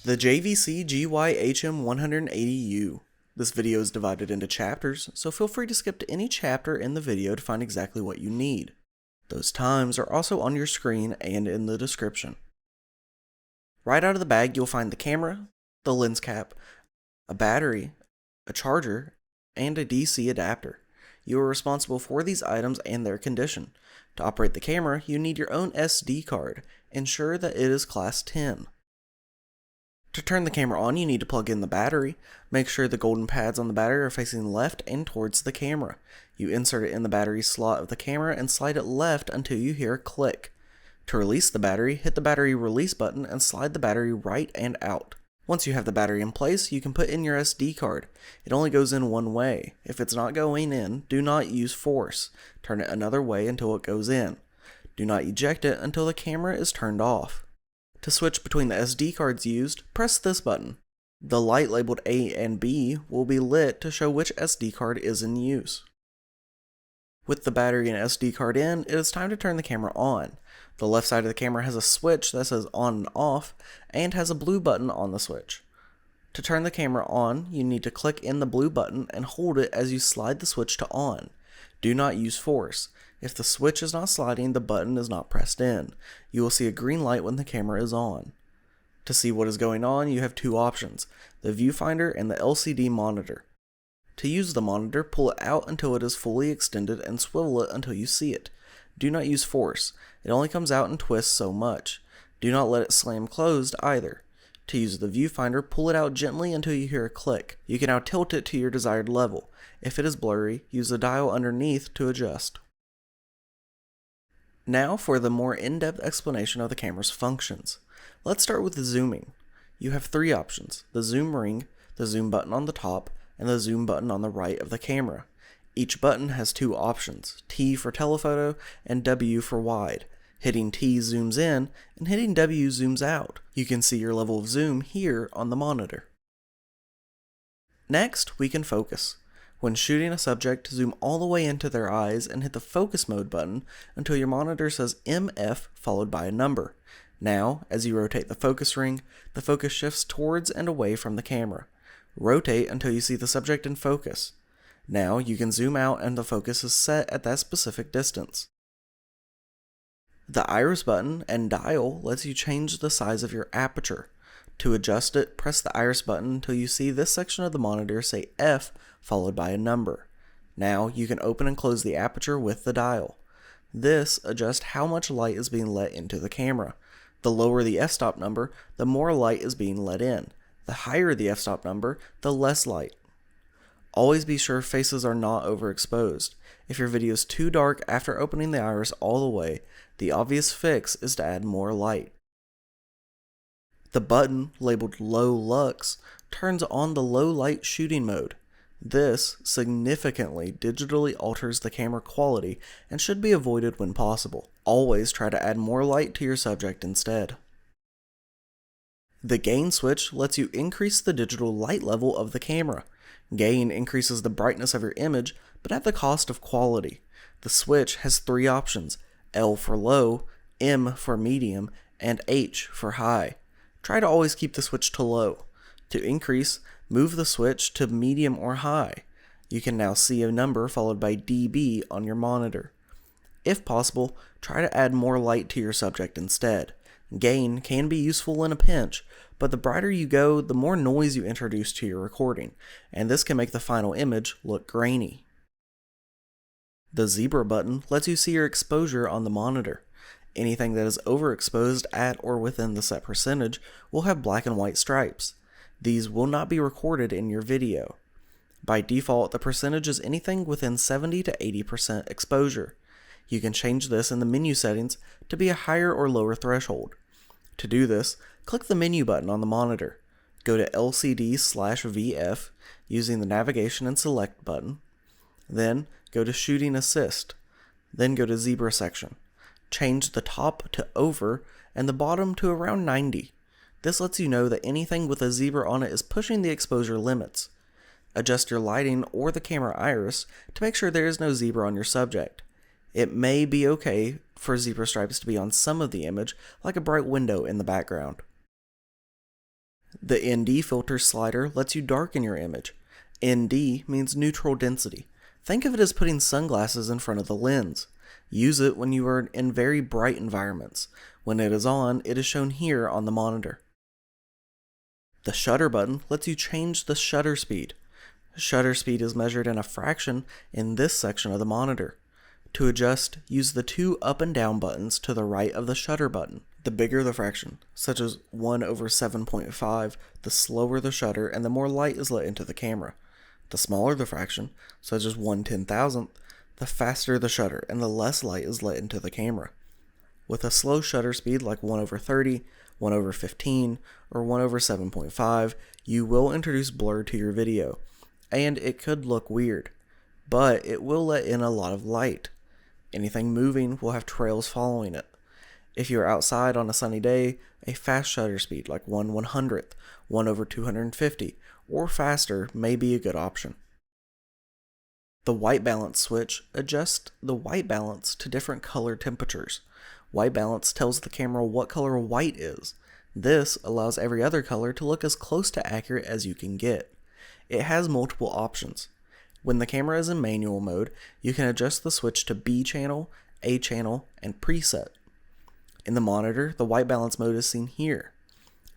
The JVC GY-HM180U. This video is divided into chapters, so feel free to skip to any chapter in the video to find exactly what you need. Those times are also on your screen and in the description. Right out of the bag, you'll find the camera, the lens cap, a battery, a charger, and a DC adapter. You are responsible for these items and their condition. To operate the camera, you need your own SD card. Ensure that it is class 10. To turn the camera on, you need to plug in the battery. Make sure the golden pads on the battery are facing left and towards the camera. You insert it in the battery slot of the camera and slide it left until you hear a click. To release the battery, hit the battery release button and slide the battery right and out. Once you have the battery in place, you can put in your SD card. It only goes in one way. If it's not going in, do not use force. Turn it another way until it goes in. Do not eject it until the camera is turned off. To switch between the SD cards used, press this button. The light labeled A and B will be lit to show which SD card is in use. With the battery and SD card in, it is time to turn the camera on. The left side of the camera has a switch that says on and off, and has a blue button on the switch. To turn the camera on, you need to click in the blue button and hold it as you slide the switch to on. Do not use force. If the switch is not sliding, the button is not pressed in. You will see a green light when the camera is on. To see what is going on, you have two options, the viewfinder and the LCD monitor. To use the monitor, pull it out until it is fully extended and swivel it until you see it. Do not use force. It only comes out and twists so much. Do not let it slam closed either. To use the viewfinder, pull it out gently until you hear a click. You can now tilt it to your desired level. If it is blurry, use the dial underneath to adjust. Now for the more in-depth explanation of the camera's functions. Let's start with the zooming. You have three options, the zoom ring, the zoom button on the top, and the zoom button on the right of the camera. Each button has two options, T for telephoto and W for wide. Hitting T zooms in, and hitting W zooms out. You can see your level of zoom here on the monitor. Next, we can focus. When shooting a subject, zoom all the way into their eyes and hit the focus mode button until your monitor says MF followed by a number. Now, as you rotate the focus ring, the focus shifts towards and away from the camera. Rotate until you see the subject in focus. Now you can zoom out and the focus is set at that specific distance. The iris button and dial lets you change the size of your aperture. To adjust it, press the iris button until you see this section of the monitor say F followed by a number. Now you can open and close the aperture with the dial. This adjusts how much light is being let into the camera. The lower the f-stop number, the more light is being let in. The higher the f-stop number, the less light. Always be sure faces are not overexposed. If your video is too dark after opening the iris all the way, the obvious fix is to add more light. The button, labeled Low Lux, turns on the low light shooting mode. This significantly digitally alters the camera quality and should be avoided when possible. Always try to add more light to your subject instead. The gain switch lets you increase the digital light level of the camera. Gain increases the brightness of your image, but at the cost of quality. The switch has three options, L for low, M for medium, and H for high. Try to always keep the switch to low. To increase, move the switch to medium or high. You can now see a number followed by dB on your monitor. If possible, try to add more light to your subject instead. Gain can be useful in a pinch, but the brighter you go, the more noise you introduce to your recording, and this can make the final image look grainy. The zebra button lets you see your exposure on the monitor. Anything that is overexposed at or within the set percentage will have black and white stripes. These will not be recorded in your video. By default, the percentage is anything within 70 to 80% exposure. You can change this in the menu settings to be a higher or lower threshold. To do this, click the menu button on the monitor. Go to LCD/VF using the navigation and select button. Then go to shooting assist. Then go to zebra section. Change the top to over and the bottom to around 90. This lets you know that anything with a zebra on it is pushing the exposure limits. Adjust your lighting or the camera iris to make sure there is no zebra on your subject. It may be okay for zebra stripes to be on some of the image, like a bright window in the background. The ND filter slider lets you darken your image. ND means neutral density. Think of it as putting sunglasses in front of the lens. Use it when you are in very bright environments. When it is on, it is shown here on the monitor. The shutter button lets you change the shutter speed. Shutter speed is measured in a fraction in this section of the monitor. To adjust, use the two up and down buttons to the right of the shutter button. The bigger the fraction, such as 1/7.5, the slower the shutter and the more light is let into the camera. The smaller the fraction, such as 1/10,000th, the faster the shutter and the less light is let into the camera. With a slow shutter speed like 1/30, 1/15, or 1/7.5, you will introduce blur to your video, and it could look weird, but it will let in a lot of light. Anything moving will have trails following it. If you're outside on a sunny day, a fast shutter speed like 1/100th, 1/250, or faster may be a good option. The white balance switch adjusts the white balance to different color temperatures. White balance tells the camera what color white is. This allows every other color to look as close to accurate as you can get. It has multiple options. When the camera is in manual mode, you can adjust the switch to B channel, A channel, and preset. In the monitor, the white balance mode is seen here.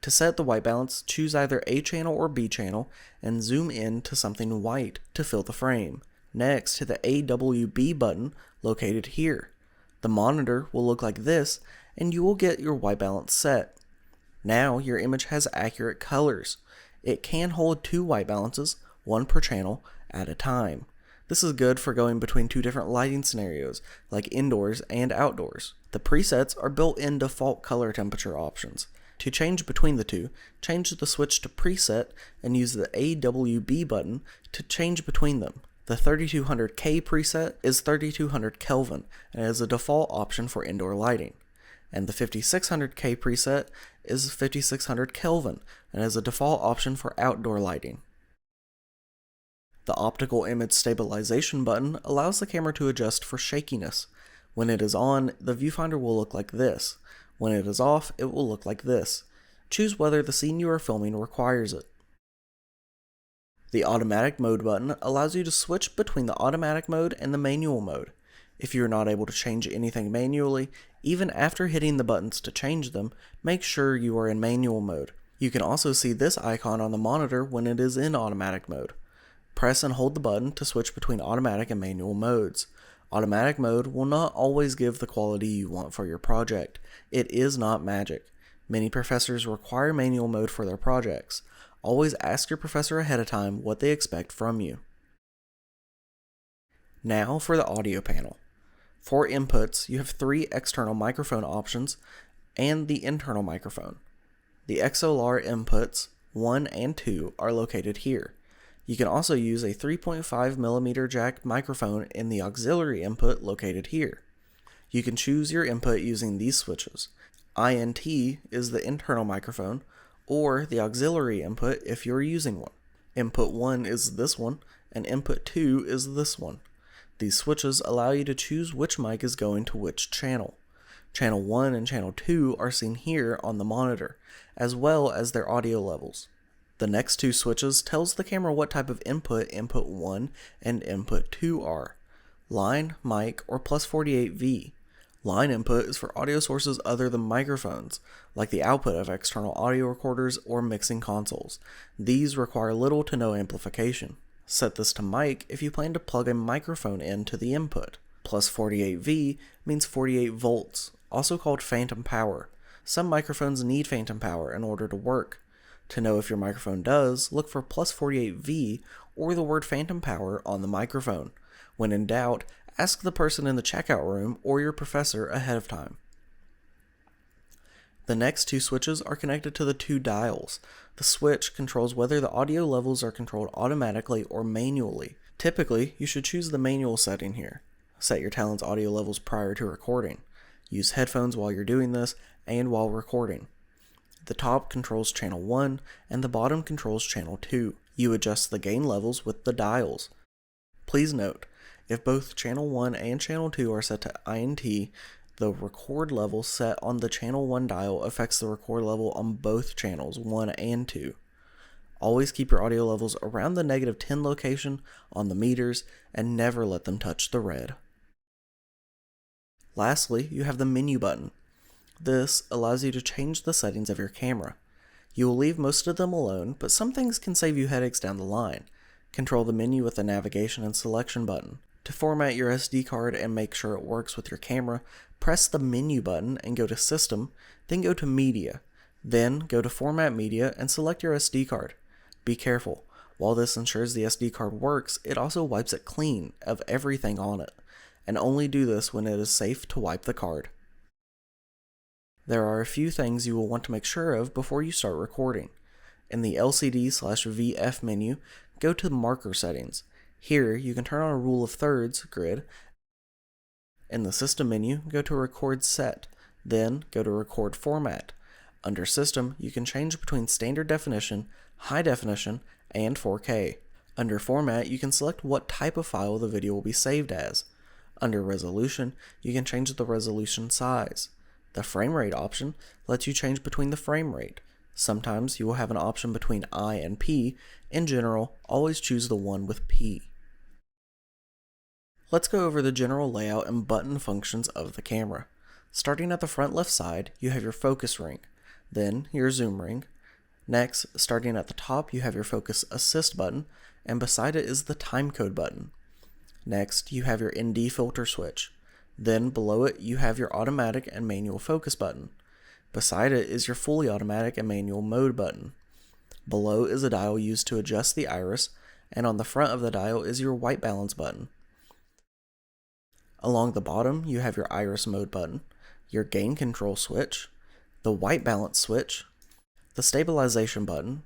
To set the white balance, choose either A channel or B channel and zoom in to something white to fill the frame. Next, hit the AWB button located here. The monitor will look like this and you will get your white balance set. Now your image has accurate colors. It can hold two white balances, one per channel, at a time. This is good for going between two different lighting scenarios, like indoors and outdoors. The presets are built-in default color temperature options. To change between the two, change the switch to preset and use the AWB button to change between them. The 3200K preset is 3200 Kelvin and is a default option for indoor lighting. And the 5600K preset is 5600 Kelvin and is a default option for outdoor lighting. The optical image stabilization button allows the camera to adjust for shakiness. When it is on, the viewfinder will look like this. When it is off, it will look like this. Choose whether the scene you are filming requires it. The automatic mode button allows you to switch between the automatic mode and the manual mode. If you are not able to change anything manually, even after hitting the buttons to change them, make sure you are in manual mode. You can also see this icon on the monitor when it is in automatic mode. Press and hold the button to switch between automatic and manual modes. Automatic mode will not always give the quality you want for your project. It is not magic. Many professors require manual mode for their projects. Always ask your professor ahead of time what they expect from you. Now for the audio panel. For inputs, you have three external microphone options and the internal microphone. The XLR inputs 1 and 2 are located here. You can also use a 3.5mm jack microphone in the auxiliary input located here. You can choose your input using these switches. INT is the internal microphone, or the auxiliary input if you're using one. Input 1 is this one, and input 2 is this one. These switches allow you to choose which mic is going to which channel. Channel 1 and Channel 2 are seen here on the monitor, as well as their audio levels. The next two switches tells the camera what type of input input 1 and input 2 are. Line, mic, or plus 48V. Line input is for audio sources other than microphones, like the output of external audio recorders or mixing consoles. These require little to no amplification. Set this to mic if you plan to plug a microphone into the input. Plus 48V means 48 volts, also called phantom power. Some microphones need phantom power in order to work. To know if your microphone does, look for plus 48V or the word phantom power on the microphone. When in doubt, ask the person in the checkout room or your professor ahead of time. The next two switches are connected to the two dials. The switch controls whether the audio levels are controlled automatically or manually. Typically, you should choose the manual setting here. Set your talent's audio levels prior to recording. Use headphones while you're doing this and while recording. The top controls channel 1 and the bottom controls channel 2. You adjust the gain levels with the dials. Please note, if both channel 1 and channel 2 are set to INT, The record level set on the channel 1 dial affects the record level on both channels 1 and 2. Always keep your audio levels around the -10 location on the meters and never let them touch the red. Lastly, you have the menu button. This allows you to change the settings of your camera. You will leave most of them alone, but some things can save you headaches down the line. Control the menu with the navigation and selection button. To format your SD card and make sure it works with your camera, press the menu button and go to System, then go to Media. Then go to Format Media and select your SD card. Be careful. While this ensures the SD card works, it also wipes it clean of everything on it, and only do this when it is safe to wipe the card. There are a few things you will want to make sure of before you start recording. In the LCD/VF menu, go to Marker Settings. Here, you can turn on a Rule of Thirds grid. In the System menu, go to Record Set, then go to Record Format. Under System, you can change between Standard Definition, High Definition, and 4K. Under Format, you can select what type of file the video will be saved as. Under Resolution, you can change the resolution size. The frame rate option lets you change between the frame rate. Sometimes you will have an option between I and P. In general, always choose the one with P. Let's go over the general layout and button functions of the camera. Starting at the front left side, you have your focus ring, then your zoom ring. Next, starting at the top, you have your focus assist button, and beside it is the timecode button. Next, you have your ND filter switch. Then below it, you have your automatic and manual focus button. Beside it is your fully automatic and manual mode button. Below is a dial used to adjust the iris, and on the front of the dial is your white balance button. Along the bottom, you have your iris mode button, your gain control switch, the white balance switch, the stabilization button,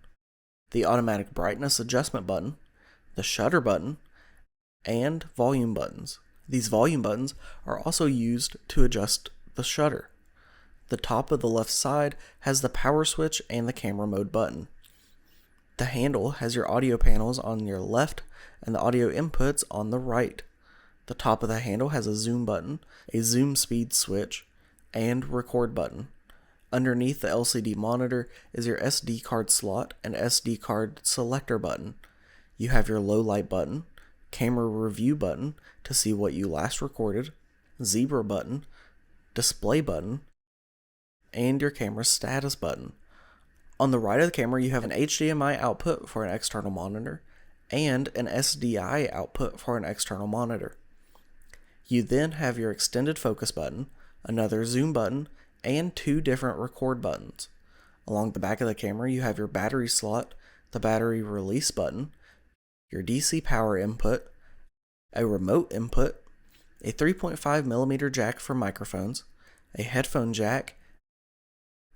the automatic brightness adjustment button, the shutter button, and volume buttons. These volume buttons are also used to adjust the shutter. The top of the left side has the power switch and the camera mode button. The handle has your audio panels on your left and the audio inputs on the right. The top of the handle has a zoom button, a zoom speed switch, and record button. Underneath the LCD monitor is your SD card slot and SD card selector button. You have your low light button, camera review button to see what you last recorded, zebra button, display button, and your camera status button. On the right of the camera, you have an HDMI output for an external monitor and an SDI output for an external monitor. You then have your extended focus button, another zoom button, and 2 different record buttons. Along the back of the camera, you have your battery slot, the battery release button, your DC power input, a remote input, a 3.5mm jack for microphones, a headphone jack,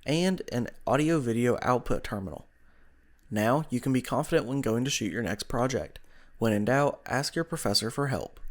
and an audio-video output terminal. Now you can be confident when going to shoot your next project. When in doubt, ask your professor for help.